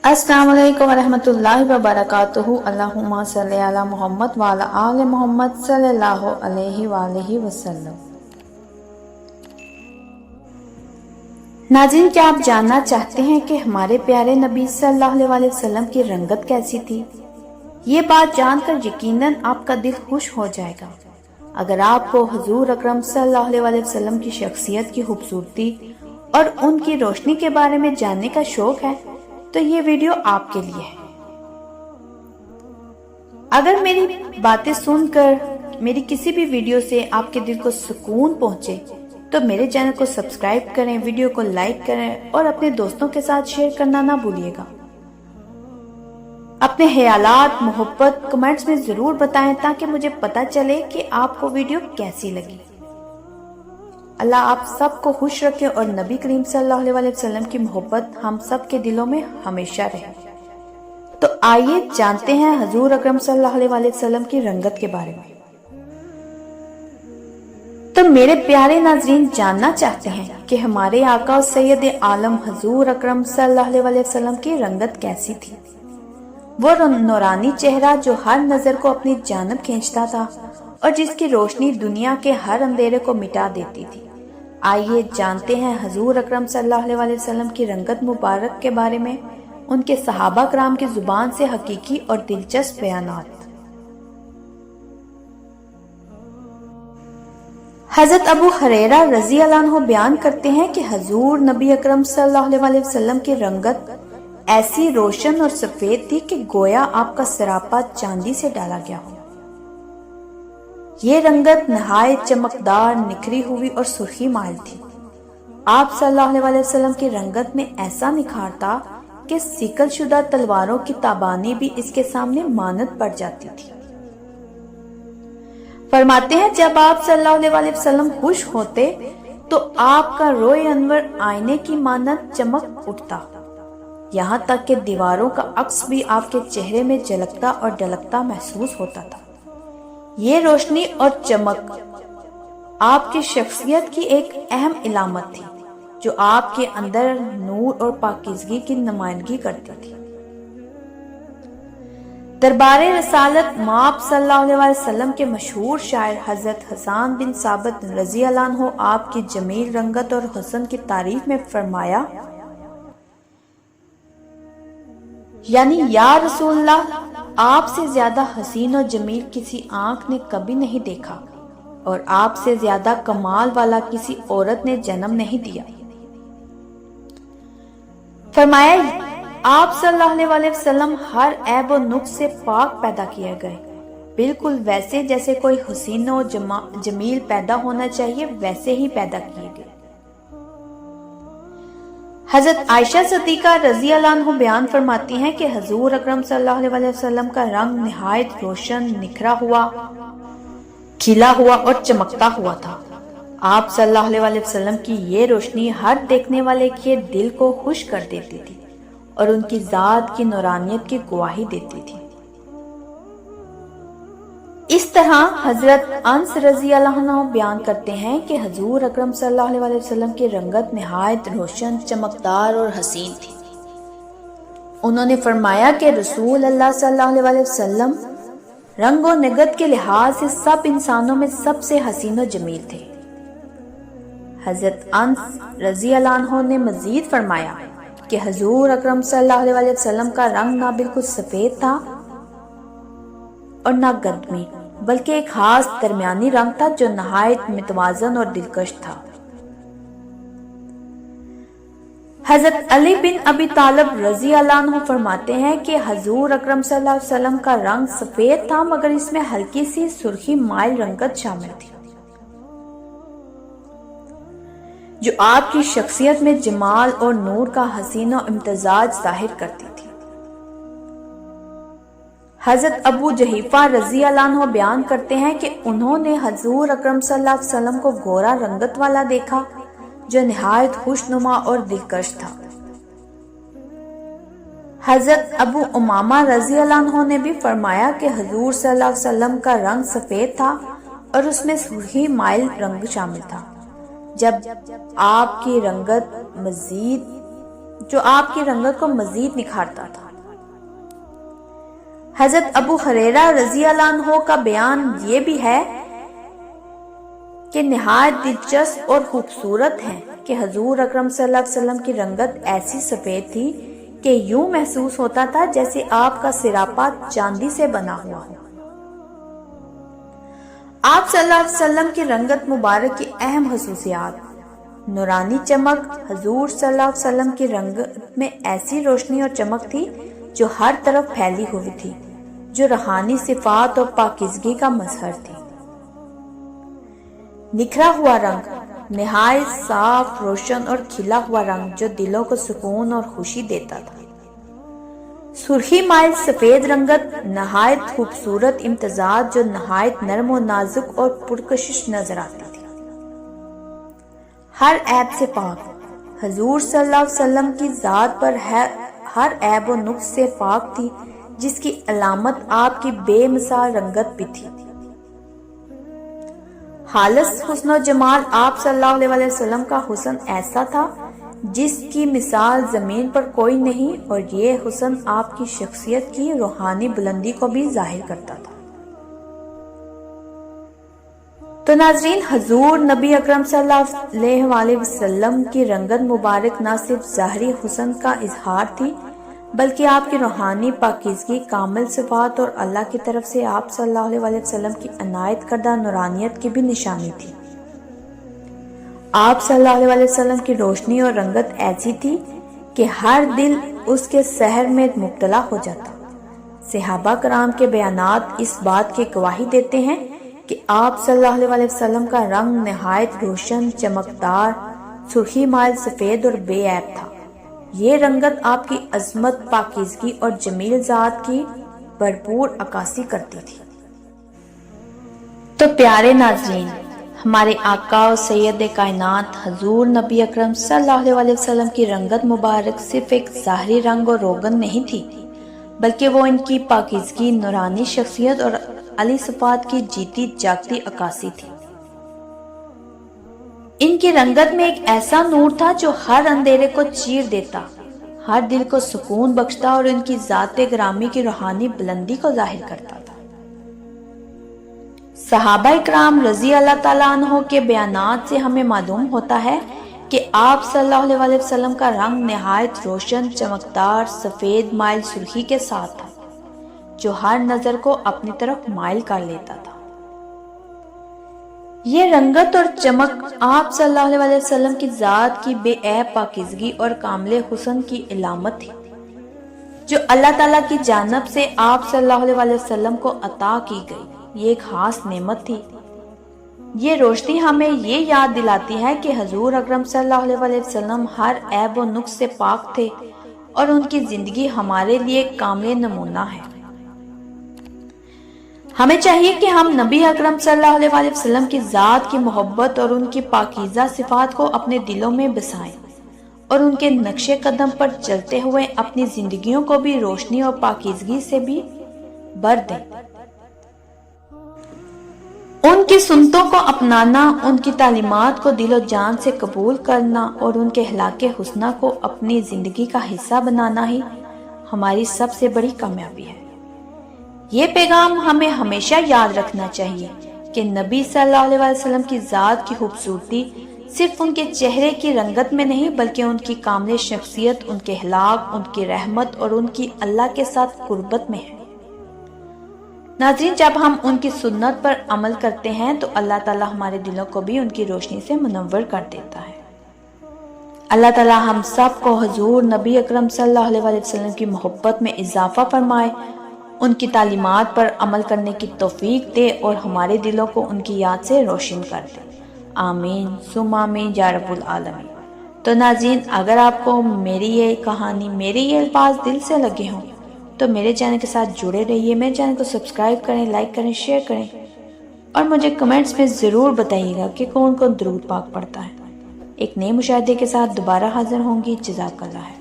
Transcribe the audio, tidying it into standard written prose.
अस्सलाम वालेकुम वरहमतुल्लाहि वबरकातुहू। अल्लाहुम्मा सल्ली अला मोहम्मद व अला आले मोहम्मद सल्लल्लाहु अलैहि वसल्लम। नाज़रीन, क्या आप जानना चाहते हैं कि हमारे प्यारे नबी सल्लल्लाहु अलैहि वसल्लम की रंगत कैसी थी? ये बात जानकर यकीनन आपका दिल खुश हो जाएगा। अगर आपको हुजूर अकरम सल्लल्लाहु अलैहि वसल्लम की शख्सियत की खूबसूरती और उनकी रोशनी के बारे में जानने का शौक है तो ये वीडियो आपके लिए है। अगर मेरी बातें सुनकर मेरी किसी भी वीडियो से आपके दिल को सुकून पहुंचे तो मेरे चैनल को सब्सक्राइब करें, वीडियो को लाइक करें और अपने दोस्तों के साथ शेयर करना ना भूलिएगा। अपने ख्यालात, मोहब्बत कमेंट्स में जरूर बताएं ताकि मुझे पता चले कि आपको वीडियो कैसी लगी। अल्लाह आप सबको खुश रखे और नबी करीम सल्लल्लाहु अलैहि वसल्लम की मोहब्बत हम सब के दिलों में हमेशा रहे। तो आइए जानते हैं हुजूर अकरम सल्लल्लाहु अलैहि वसल्लम की रंगत के बारे में। तो मेरे प्यारे नाज़रीन, जानना चाहते हैं कि हमारे आका और सैयद आलम हुजूर अकरम सल्लल्लाहु अलैहि वसल्लम की रंगत कैसी थी। वो नूरानी चेहरा जो हर नजर को अपनी जानब खींचता था और जिसकी रोशनी दुनिया के हर अंधेरे को मिटा देती थी। आइए जानते हैं हुजूर अकरम सल्लल्लाहु अलैहि वसल्लम की रंगत मुबारक के बारे में, उनके सहाबा कराम की जुबान से हकीकी और दिलचस्प बयानात। हजरत अबू हुरैरा रज़ी अल्लाह अन्हु बयान करते हैं कि हुजूर नबी अकरम सल्लल्लाहु अलैहि वसल्लम की रंगत ऐसी रोशन और सफेद थी कि गोया आपका सरापा चांदी से डाला गया हो। ये रंगत नहायत चमकदार, निखरी हुई और सुर्खी माइल थी। आप सल्लल्लाहु अलैहि वसल्लम की रंगत में ऐसा निखार था कि सिकल शुदा तलवारों की ताबानी भी इसके सामने मानत पड़ जाती थी। फरमाते हैं, जब आप सल्लल्लाहु अलैहि वसल्लम खुश होते तो आपका रोए अनवर आईने की मानत चमक उठता, यहाँ तक कि दीवारों का अक्स भी आपके चेहरे में झलकता और ढलकता महसूस होता था। ये रोशनी और चमक आपकी शख्सियत की एक अहम इलामत थी जो आपके अंदर नूर और पाकीज़गी की नुमाइंदगी करती थी। दरबारे रसालत माप सल्लल्लाहु अलैहि वसल्लम के मशहूर शायर हजरत हसन बिन साबित रज़ी अल्लाह अन्हु आपकी जमील रंगत और हुस्न की तारीफ में फरमाया, यानी या रसूलल्लाह, आपसे ज्यादा हसीन और जमील किसी आंख ने कभी नहीं देखा और आपसे ज्यादा कमाल वाला किसी औरत ने जन्म नहीं दिया। फरमाया, आप सल्लल्लाहु अलैहि वसल्लम हर ऐब और नुक्स से पाक पैदा किए गए, बिल्कुल वैसे जैसे कोई हसीन और जमील पैदा होना चाहिए वैसे ही पैदा किए गए। हजरत आयशा सिद्दीका रज़ी अल्लाह अन्हा बयान फरमाती हैं कि हुजूर अकरम सल्लल्लाहु अलैहि वसल्लम का रंग निहायत रोशन, निखरा हुआ, खिला हुआ और चमकता हुआ था। आप सल्लल्लाहु अलैहि वसल्लम की ये रोशनी हर देखने वाले के दिल को खुश कर देती थी और उनकी जात की नूरानियत की गवाही देती थी। इस तरह हजरत अनस रज़ी अल्लाह अन्हु बयान करते हैं कि हुजूर अकरम सल्लल्लाहु अलैहि वसल्लम की रंगत निहायत रोशन, चमकदार और हसीन थी। उन्होंने फरमाया कि रसूल अल्लाह सल्लल्लाहु अलैहि वसल्लम रंग और निगत के लिहाज से सब इंसानों में सबसे हसीन और जमील थे। हजरत अनस रज़ी अल्लाह अन्हु ने मजीद फरमाया कि हुजूर अकरम सल्लल्लाहु अलैहि वसल्लम का रंग ना बिल्कुल सफेद था और ना गदमी, बल्कि एक खास दरमियानी रंग था जो नहायत मुतवाज़न और दिलकश था। हजरत अली बिन अबी तालिब रज़ी अल्लाह अन्हु फरमाते हैं कि हुजूर अकरम सल्लल्लाहु अलैहि वसल्लम का रंग सफेद था मगर इसमें हल्की सी सुर्खी माइल रंगत शामिल थी जो आपकी शख्सियत में जमाल और नूर का हसीन और इम्तिजाज जाहिर करती थी। हजरत अबू जहीफा रज़ी अल्लाह अन्हु बयान करते हैं कि उन्होंने हुजूर अकरम सल्लल्लाहु अलैहि वसल्लम को गोरा रंगत वाला देखा जो निहायत खुशनुमा और दिलकश था। हजरत अबू उमामा रज़ी अल्लाह अन्हु ने भी फरमाया कि हुजूर सल्लल्लाहु अलैहि वसल्लम का रंग सफेद था और उसमें सुर्खी माइल रंग शामिल था। जब आपकी रंगत मजीद جو آپ کی رنگت کو مزید نکھارتا تھا۔ حضرت ابو ہریرہ رضی اللہ عنہ کا بیان یہ بھی ہے کہ نہایت دلچسپ اور خوبصورت ہے کہ حضور اکرم صلی اللہ علیہ وسلم کی رنگت ایسی سفید تھی کہ یوں محسوس ہوتا تھا جیسے آپ کا سراپا چاندی سے بنا ہوا ہو۔ آپ صلی اللہ علیہ وسلم کی رنگت مبارک کی اہم خصوصیات: نورانی چمک۔ حضور صلی اللہ علیہ وسلم کی رنگت میں ایسی روشنی اور چمک تھی جو ہر طرف پھیلی ہوئی تھی، جو روحانی صفات اور پاکیزگی کا مظہر تھی۔ نکھرا ہوا رنگ، نہایت صاف، روشن اور کھلا ہوا رنگ جو دلوں کو سکون اور خوشی دیتا تھا۔ سرخی مائل سفید رنگت، نہایت خوبصورت امتزاج جو نہایت نرم و نازک اور پرکشش نظر آتی تھی۔ ہر عیب سے پاک، حضور صلی اللہ علیہ وسلم کی ذات پر ہر عیب و نقص سے پاک تھی، جس کی علامت آپ کی بے مثال رنگت بھی تھی۔ خالص حسن و جمال، آپ صلی اللہ علیہ وسلم کا حسن ایسا تھا جس کی مثال زمین پر کوئی نہیں، اور یہ حسن آپ کی شخصیت کی روحانی بلندی کو بھی ظاہر کرتا تھا۔ تو ناظرین، حضور نبی اکرم صلی اللہ علیہ وسلم کی رنگت مبارک نہ صرف ظاہری حسن کا اظہار تھی، بلکہ آپ کی روحانی پاکیزگی، کامل صفات اور اللہ کی طرف سے آپ صلی اللہ علیہ وسلم کی عنایت کردہ نورانیت کی بھی نشانی تھی۔ آپ صلی اللہ علیہ وسلم کی روشنی اور رنگت ایسی تھی کہ ہر دل اس کے سحر میں مبتلا ہو جاتا۔ صحابہ کرام کے بیانات اس بات کی گواہی دیتے ہیں کہ آپ صلی اللہ علیہ وسلم کا رنگ نہایت روشن، چمکدار، سرخی مائل سفید اور بے عیب تھا۔ یہ رنگت آپ کی عظمت، پاکیزگی اور جمیل ذات کی بھرپور عکاسی کرتی تھی۔ تو پیارے ناظرین، ہمارے آقا و سید کائنات حضور نبی اکرم صلی اللہ علیہ وسلم کی رنگت مبارک صرف ایک ظاہری رنگ اور روغن نہیں تھی، بلکہ وہ ان کی پاکیزگی، نورانی شخصیت اور علی صفات کی جیتی جاگتی عکاسی تھی۔ ان کی رنگت میں ایک ایسا نور تھا جو ہر اندھیرے کو چیر دیتا، ہر دل کو سکون بخشتا اور ان کی ذات گرامی کی روحانی بلندی کو ظاہر کرتا تھا۔ صحابہ اکرام رضی اللہ تعالیٰ عنہ کے بیانات سے ہمیں معلوم ہوتا ہے کہ آپ صلی اللہ علیہ وسلم کا رنگ نہایت روشن، چمکدار، سفید مائل سرخی کے ساتھ تھا، جو ہر نظر کو اپنی طرف مائل کر لیتا تھا۔ یہ رنگت اور چمک آپ صلی اللہ علیہ وسلم کی ذات کی بے عیب پاکیزگی اور کامل حسن کی علامت تھی، جو اللہ تعالیٰ کی جانب سے آپ صلی اللہ علیہ وسلم کو عطا کی گئی۔ یہ ایک خاص نعمت تھی۔ یہ روشنی ہمیں یہ یاد دلاتی ہے کہ حضور اکرم صلی اللہ علیہ وسلم ہر عیب و نقص سے پاک تھے، اور ان کی زندگی ہمارے لیے کامل نمونہ ہے۔ ہمیں چاہیے کہ ہم نبی اکرم صلی اللہ علیہ وسلم کی ذات کی محبت اور ان کی پاکیزہ صفات کو اپنے دلوں میں بسائیں، اور ان کے نقش قدم پر چلتے ہوئے اپنی زندگیوں کو بھی روشنی اور پاکیزگی سے بھی بھر دیں۔ ان کی سنتوں کو اپنانا، ان کی تعلیمات کو دل و جان سے قبول کرنا اور ان کے اخلاق حسنہ کو اپنی زندگی کا حصہ بنانا ہی ہماری سب سے بڑی کامیابی ہے۔ یہ پیغام ہمیں ہمیشہ یاد رکھنا چاہیے کہ نبی صلی اللہ علیہ وسلم کی ذات کی خوبصورتی صرف ان کے چہرے کی رنگت میں نہیں، بلکہ ان کی کامل شخصیت، ان کے اخلاق، ان کی رحمت اور ان کی اللہ کے ساتھ قربت میں ہے۔ ناظرین، جب ہم ان کی سنت پر عمل کرتے ہیں تو اللہ تعالیٰ ہمارے دلوں کو بھی ان کی روشنی سے منور کر دیتا ہے۔ اللہ تعالیٰ ہم سب کو حضور نبی اکرم صلی اللہ علیہ وسلم کی محبت میں اضافہ فرمائے، ان کی تعلیمات پر عمل کرنے کی توفیق دے اور ہمارے دلوں کو ان کی یاد سے روشن کر دے۔ آمین ثم آمین یا رب العالمین۔ تو ناظرین، اگر آپ کو میری یہ کہانی، میرے یہ الفاظ دل سے لگے ہوں تو میرے چینل کے ساتھ جڑے رہیے، میرے چینل کو سبسکرائب کریں، لائک کریں، شیئر کریں، اور مجھے کمنٹس میں ضرور بتائیے گا کہ کون کون درود پاک پڑھتا ہے۔ ایک نئے مشاہدے کے ساتھ دوبارہ حاضر ہوں گی۔ جزاک اللہ ہے۔